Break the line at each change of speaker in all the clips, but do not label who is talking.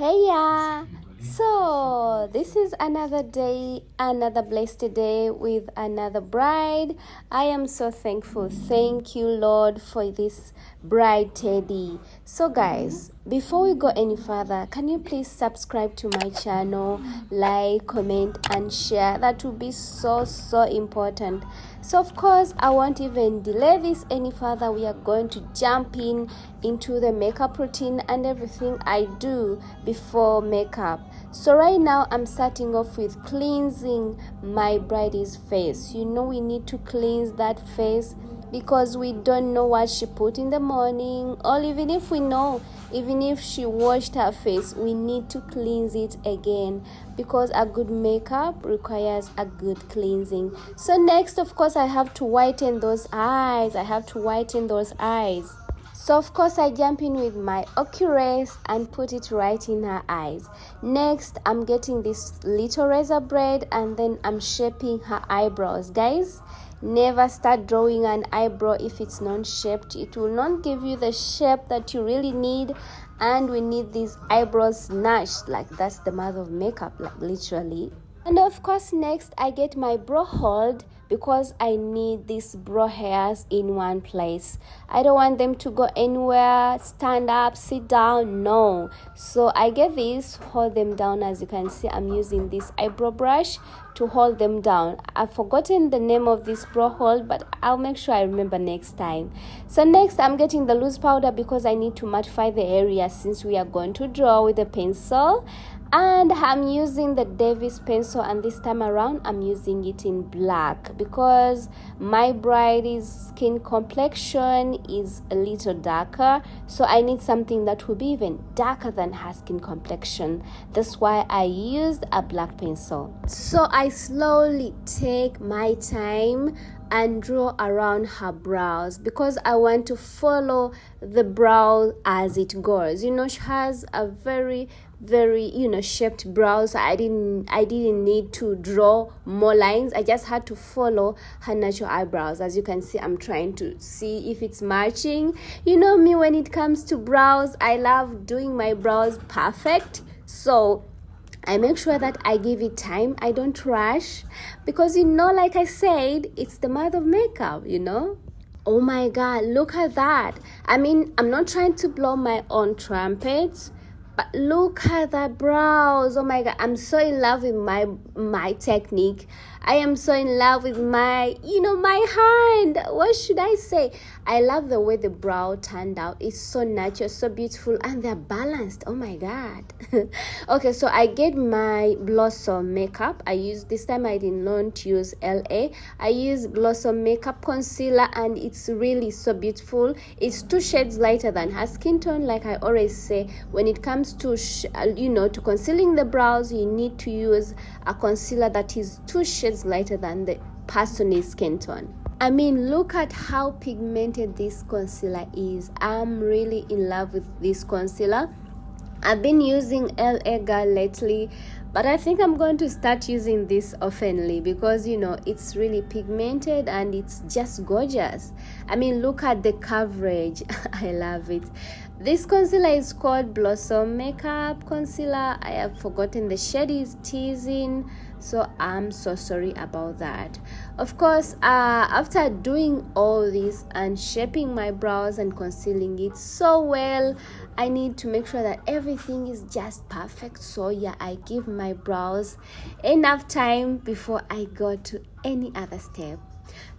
Hey ya! So this is another day, another blessed day with another bride. I am so thankful. Thank you, Lord, for this bride Teddy. So guys, before we go any further, can you please subscribe to my channel, like, comment and share? That would be so important. So of course, I won't even delay this any further. We are going to jump into the makeup routine and everything I do before makeup. So right now I'm starting off with cleansing my bride's face. You know, we need to cleanse that face because we don't know what she put in the morning, or even if we know, even if she washed her face, we need to cleanse it again because a good makeup requires a good cleansing. So next, of course, I have to whiten those eyes. So of course I jump in with my Oculus and put it right in her eyes. Next, I'm getting this little razor blade and then I'm shaping her eyebrows. Guys, never start drawing an eyebrow if it's non-shaped. It will not give you the shape that you really need, and we need these eyebrows snatched. Like, that's the mother of makeup, like literally. And of course, next I get my brow hold because I need these brow hairs in one place. I don't want them to go anywhere, stand up, sit down, no. So I get this, hold them down. As you can see, I'm using this eyebrow brush to hold them down. I've forgotten the name of this brow hold, but I'll make sure I remember next time. So next, I'm getting the loose powder because I need to mattify the area since we are going to draw with a pencil. And I'm using the Davis pencil, and this time around I'm using it in black because my bride's skin complexion is a little darker, so I need something that will be even darker than her skin complexion. That's why I used a black pencil. So I slowly take my time and draw around her brows because I want to follow the brow as it goes. You know, she has a very shaped brows. I didn't need to draw more lines. I just had to follow her natural eyebrows. As you can see, I'm trying to see if it's matching. You know me, when it comes to brows, I love doing my brows perfect. So I make sure that I give it time. I don't rush because, you know, like I said, it's the mother of makeup, you know. Oh my God, look at that. I mean, I'm not trying to blow my own trumpet, but look at the brows. Oh my God, I'm so in love with my technique. I am so in love with my hand. What should I say? I love the way the brow turned out. It's so natural, so beautiful, and they're balanced. Oh my God. Okay, so I get my Blossom makeup. This time I did not use LA. I use Blossom makeup concealer, and it's really so beautiful. It's 2 shades lighter than her skin tone. Like I always say, when it comes to to concealing the brows, you need to use a concealer that is 2 shades lighter than the person's skin tone. I mean, look at how pigmented this concealer is. I'm really in love with this concealer. I've been using LA Girl lately, but I think I'm going to start using this oftenly because, you know, it's really pigmented and it's just gorgeous. I mean, look at the coverage. I love it. This concealer is called Blossom Makeup Concealer. I have forgotten the shade is Teasing, so I'm so sorry about that. Of course, after doing all this and shaping my brows and concealing it so well, I need to make sure that everything is just perfect. So yeah, I give my brows enough time before I go to any other step.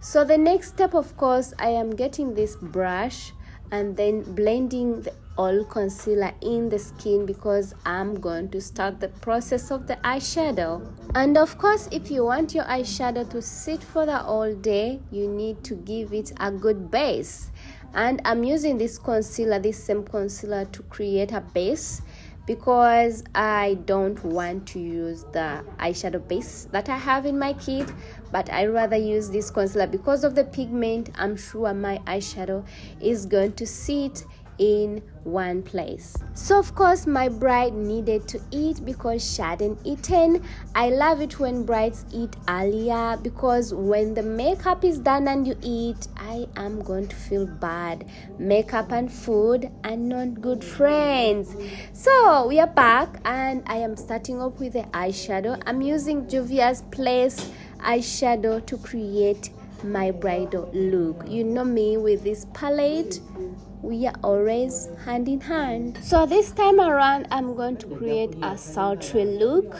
So the next step, of course, I am getting this brush and then blending the all concealer in the skin because I'm going to start the process of the eyeshadow. And of course, if you want your eyeshadow to sit for the all day, you need to give it a good base. And I'm using this same concealer to create a base because I don't want to use the eyeshadow base that I have in my kit, but I rather use this concealer because of the pigment. I'm sure my eyeshadow is going to sit in one place. So of course my bride needed to eat because she hadn't eaten. I love it when brides eat earlier, because when the makeup is done and you eat, I am going to feel bad. Makeup and food are not good friends. So we are back and I am starting off with the eyeshadow. I'm using Juvia's Place eyeshadow to create my bridal look. You know me with this palette, we are always hand in hand. So this time around I'm going to create a sultry look.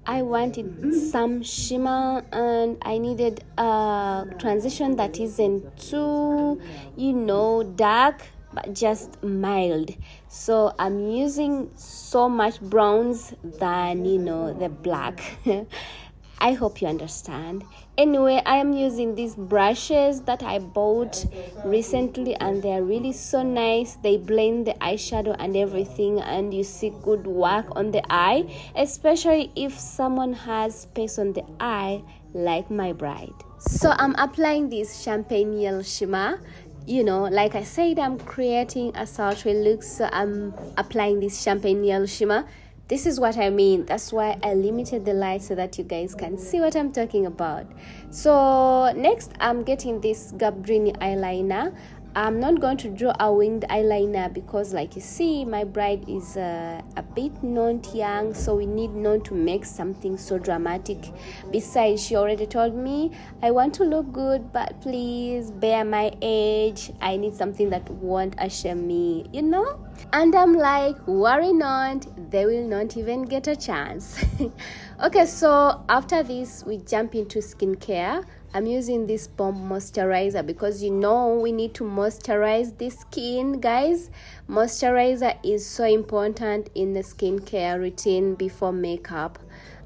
I wanted some shimmer and I needed a transition that isn't too, dark, but just mild. So I'm using so much browns than the black. I hope you understand. Anyway, I am using these brushes that I bought recently and they're really so nice. They blend the eyeshadow and everything, and you see good work on the eye, especially if someone has space on the eye like my bride. So I'm applying this champagne yellow shimmer. Like I said, I'm creating a sultry look, so I'm applying this champagne yellow shimmer. This is what I mean. That's why I limited the light so that you guys can see what I'm talking about. So next I'm getting this Gabrini eyeliner. I'm not going to draw a winged eyeliner because, like you see, my bride is a bit not young, so we need not to make something so dramatic. Besides, she already told me, I want to look good, but please bear my age. I need something that won't shame me, And I'm like, worry not, they will not even get a chance. Okay, so after this, we jump into skincare. I'm using this bomb moisturizer because we need to moisturize the skin, guys. Moisturizer is so important in the skincare routine before makeup.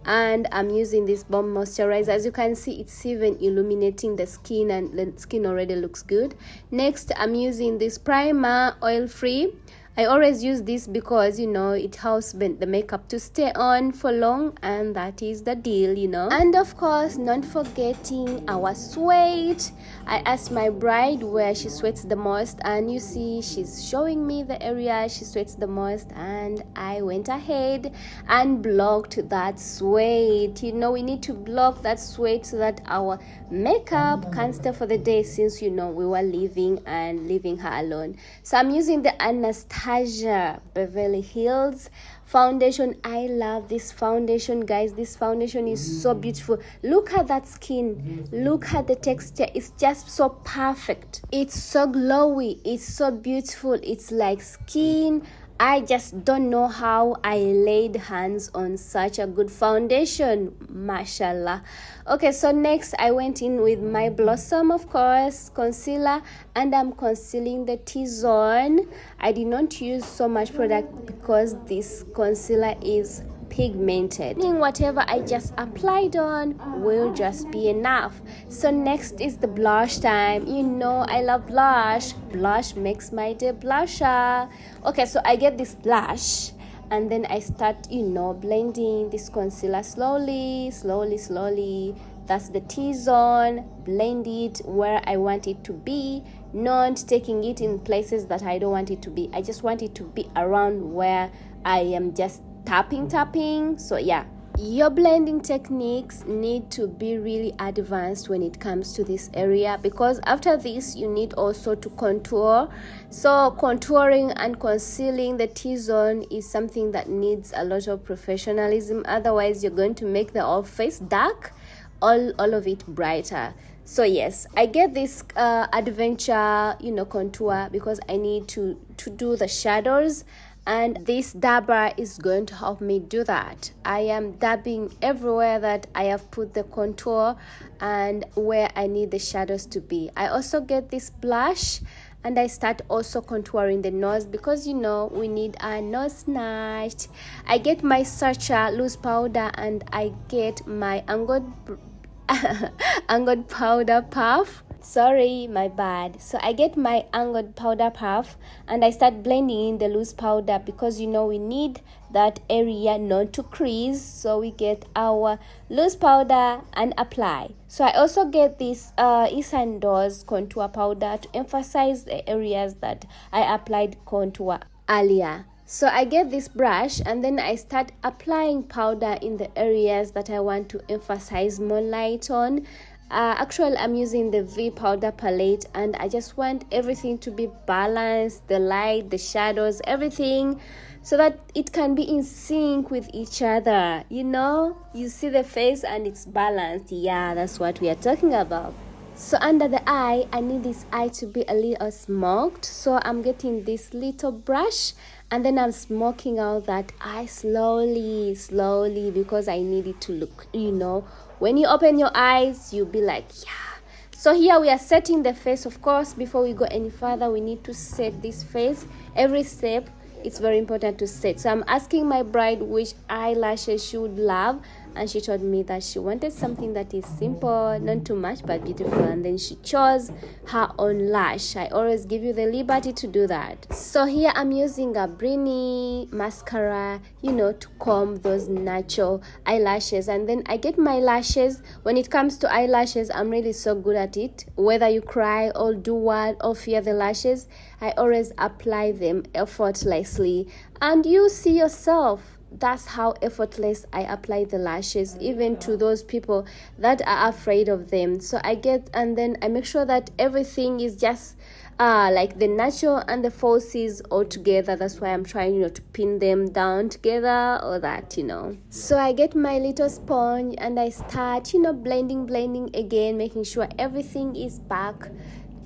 And I'm using this bomb moisturizer. As you can see, it's even illuminating the skin and the skin already looks good. Next, I'm using this primer, oil free. I always use this because it helps the makeup to stay on for long, and that is the deal. And of course, not forgetting our sweat. I asked my bride where she sweats the most, and you see she's showing me the area she sweats the most, and I went ahead and blocked that sweat. We need to block that sweat so that our makeup can stay for the day, since we were leaving her alone. So I'm using the Anastasia Beverly Hills foundation. I love this foundation, guys. This foundation is so beautiful. Look at that skin, look at the texture. It's just so perfect. It's so glowy, it's so beautiful. It's like skin. I just don't know how I laid hands on such a good foundation, mashallah. Okay, so next I went in with my Blossom, of course, concealer, and I'm concealing the T-zone. I did not use so much product because this concealer is pigmented. Whatever I just applied on will just be enough. So next is the blush time. I love blush. Blush makes my day blusher. Okay, so I get this blush and then I start blending this concealer slowly. That's the T-zone. Blend it where I want it to be, not taking it in places that I don't want it to be. I just want it to be around where I am just tapping. So yeah, your blending techniques need to be really advanced when it comes to this area, because after this you need also to contour. So contouring and concealing the T-zone is something that needs a lot of professionalism. Otherwise you're going to make the whole face dark, all of it brighter. So yes, I get this adventure contour because I need to do the shadows, and this dabber is going to help me do that. I am dabbing everywhere that I have put the contour and where I need the shadows to be. I also get this blush and I start also contouring the nose because we need our nose snatched. I get my Sacha loose powder and I get my angled powder puff. Sorry, my bad. So I get my angled powder puff and I start blending in the loose powder because we need that area not to crease. So we get our loose powder and apply. So I also get this Isando's contour powder to emphasize the areas that I applied contour earlier. So I get this brush and then I start applying powder in the areas that I want to emphasize more light on. Actually, I'm using the V powder palette and I just want everything to be balanced, the light, the shadows, everything, so that it can be in sync with each other. You see the face and it's balanced. Yeah, that's what we are talking about. So under the eye, I need this eye to be a little smoked. So I'm getting this little brush and then I'm smoking out that eye slowly because I need it to look, when you open your eyes, you'll be like, yeah. So here we are setting the face. Of course, before we go any further, we need to set this face. Every step, it's very important to set. So I'm asking my bride which eyelashes she would love, and she told me that she wanted something that is simple, not too much but beautiful, and then she chose her own lash. I always give you the liberty to do that. So here I'm using a Brini mascara, to comb those natural eyelashes, and then I get my lashes. When it comes to eyelashes, I'm really so good at it. Whether you cry or do what or fear the lashes, I always apply them effortlessly, and you see yourself. That's how effortless I apply the lashes, even to those people that are afraid of them. So I get, and then I make sure that everything is just like the natural and the falsies all together. That's why I'm trying, to pin them down together or that, So I get my little sponge and I start, blending again, making sure everything is back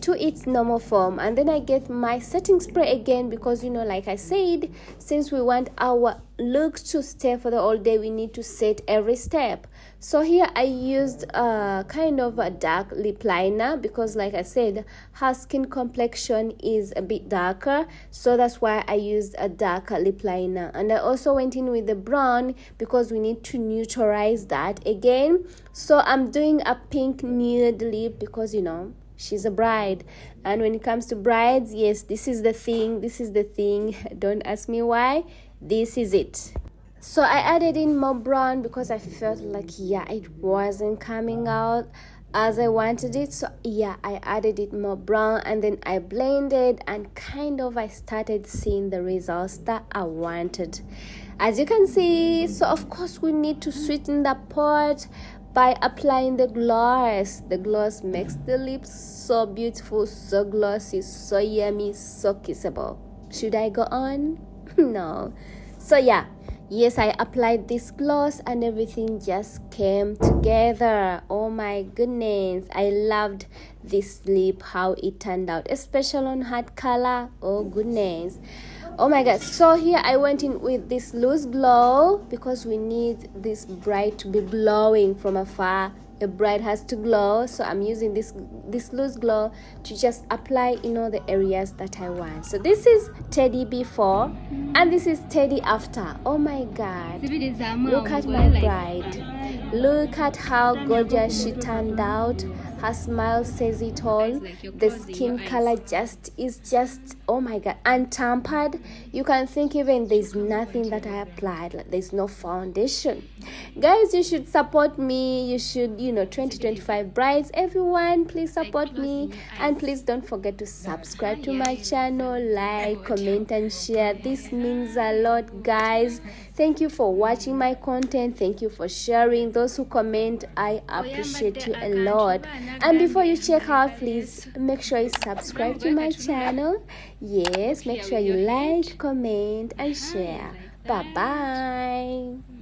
to its normal form. And then I get my setting spray again because like I said, since we want our look to stay for the whole day, we need to set every step. So here I used kind of a dark lip liner because like I said, her skin complexion is a bit darker, so that's why I used a darker lip liner. And I also went in with the brown because we need to neutralize that again. So I'm doing a pink nude lip because she's a bride, and when it comes to brides, yes, this is the thing. Don't ask me why, this is it. So I added in more brown because I felt like it wasn't coming out as I wanted it. So I added it more brown, and then I blended and I started seeing the results that I wanted, as you can see. So of course we need to sweeten the pot by applying the gloss. The gloss makes the lips so beautiful, so glossy, so yummy, so kissable. Should I go on? No. So yes, I applied this gloss and everything just came together. Oh my goodness, I loved this lip, how it turned out, especially on hard color. Oh goodness. Oh my god. So here I went in with this loose glow because we need this bride to be glowing from afar. A bride has to glow, so I'm using this loose glow to just apply the areas that I want. So this is Teddy before and this is Teddy after. Oh my god, look at my bride. Look at how gorgeous she turned out. Her smile says it all. The skin color is just oh my god, untampered. You can think even there's nothing that I applied, like there's no foundation. Guys, you should support me. You should 2025 brides, everyone, please support me, and please don't forget to subscribe to my channel, like, comment and share. This means a lot, guys. Thank you for watching my content. Thank you for sharing. Those who comment, I appreciate you a lot. And before you check out, please make sure you subscribe to my channel. Yes, make sure you like, comment and share. Bye bye.